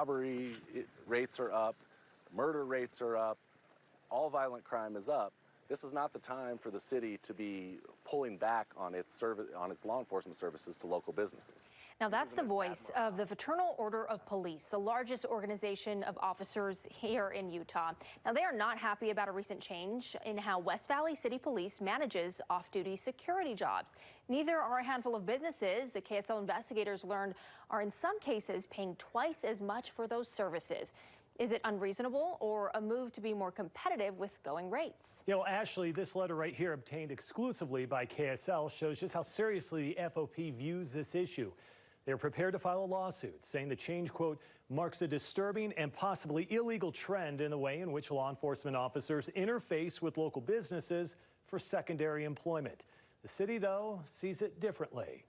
robbery rates are up, murder rates are up, all violent crime is up. This is not the time for the city to be pulling back on its law enforcement services to local businesses. Now that's the voice of the Fraternal Order of Police, the largest organization of officers here in Utah. Now they are not happy about a recent change in how West Valley City Police manages off-duty security jobs. Neither are a handful of businesses, the KSL investigators learned, are in some cases paying twice as much for those services. Is it unreasonable or a move to be more competitive with going rates? Yeah, well, Ashley, this letter right here, obtained exclusively by KSL, shows just how seriously the FOP views this issue. They're prepared to file a lawsuit, saying the change, quote, marks a disturbing and possibly illegal trend in the way in which law enforcement officers interface with local businesses for secondary employment. The city, though, sees it differently.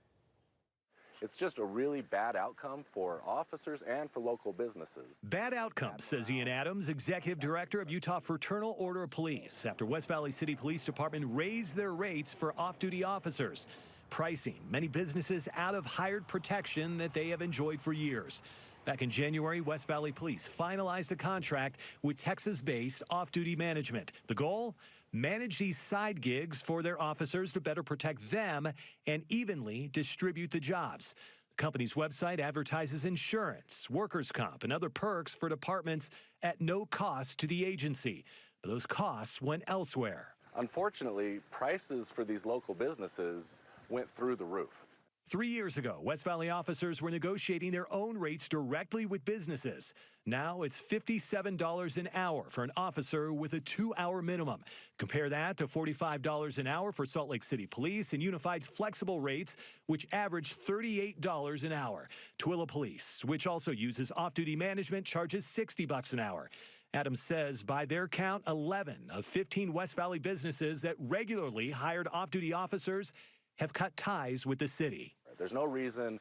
It's just a really bad outcome for officers and for local businesses. Bad outcome, says Ian Adams, Executive Director of Utah Fraternal Order of Police, after West Valley City Police Department raised their rates for off-duty officers, pricing many businesses out of hired protection that they have enjoyed for years. Back in January, West Valley Police finalized a contract with Texas-based off-duty management. The goal? Manage these side gigs for their officers to better protect them and evenly distribute the jobs. The company's website advertises insurance, workers' comp, and other perks for departments at no cost to the agency. But those costs went elsewhere. Unfortunately, prices for these local businesses went through the roof. 3 years ago, West Valley officers were negotiating their own rates directly with businesses. Now it's $57 an hour for an officer with a 2-hour minimum. Compare that to $45 an hour for Salt Lake City Police and Unified's flexible rates, which average $38 an hour. Tooele Police, which also uses off-duty management, charges $60 an hour. Adams says by their count, 11 of 15 West Valley businesses that regularly hired off-duty officers have cut ties with the city. There's no reason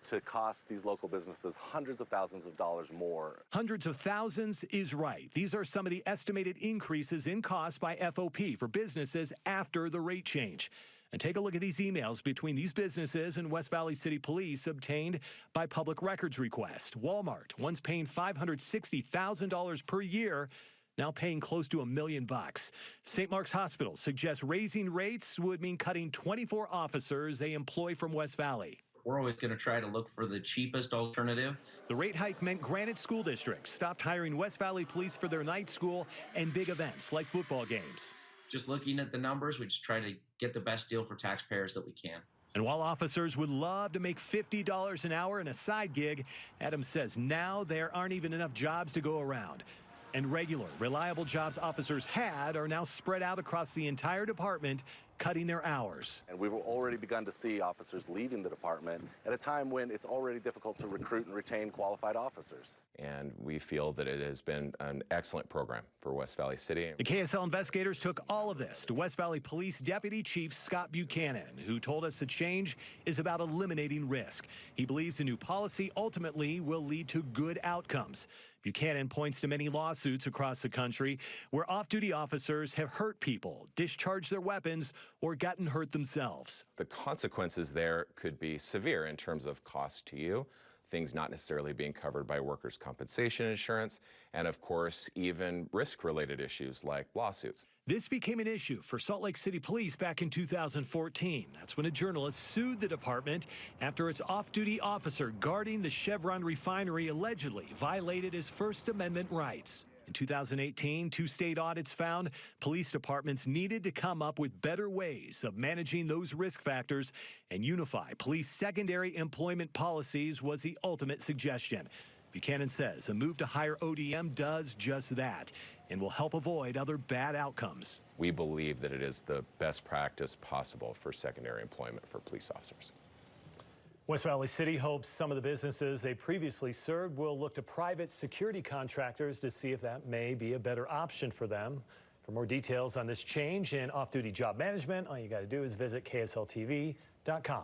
to cost these local businesses hundreds of thousands of dollars more. Hundreds of thousands is right. These are some of the estimated increases in cost by FOP for businesses after the rate change. And take a look at these emails between these businesses and West Valley City Police obtained by public records request. Walmart, once paying $560,000 per year, now paying close to $1 million. St. Mark's Hospital suggests raising rates would mean cutting 24 officers they employ from West Valley. We're always going to try to look for the cheapest alternative. The rate hike meant Granite School District stopped hiring West Valley Police for their night school and big events like football games. Just looking at the numbers, we just try to get the best deal for taxpayers that we can. And while officers would love to make $50 an hour in a side gig, Adams says now there aren't even enough jobs to go around. And regular, reliable jobs officers had are now spread out across the entire department, cutting their hours. And we've already begun to see officers leaving the department at a time when it's already difficult to recruit and retain qualified officers. And we feel that it has been an excellent program for West Valley City. The KSL investigators took all of this to West Valley Police Deputy Chief Scott Buchanan, who told us the change is about eliminating risk. He believes the new policy ultimately will lead to good outcomes. Buchanan points to many lawsuits across the country where off-duty officers have hurt people, discharged their weapons, or gotten hurt themselves. The consequences there could be severe in terms of cost to you, things not necessarily being covered by workers' compensation insurance, and of course, even risk-related issues like lawsuits. This became an issue for Salt Lake City Police back in 2014. That's when a journalist sued the department after its off-duty officer guarding the Chevron refinery allegedly violated his First Amendment rights. In 2018, 2 state audits found police departments needed to come up with better ways of managing those risk factors, and unify police secondary employment policies was the ultimate suggestion. Buchanan says a move to hire ODM does just that and will help avoid other bad outcomes. We believe that it is the best practice possible for secondary employment for police officers. West Valley City hopes some of the businesses they previously served will look to private security contractors to see if that may be a better option for them. For more details on this change in off-duty job management, all you got to do is visit ksltv.com.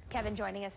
Kevin joining us.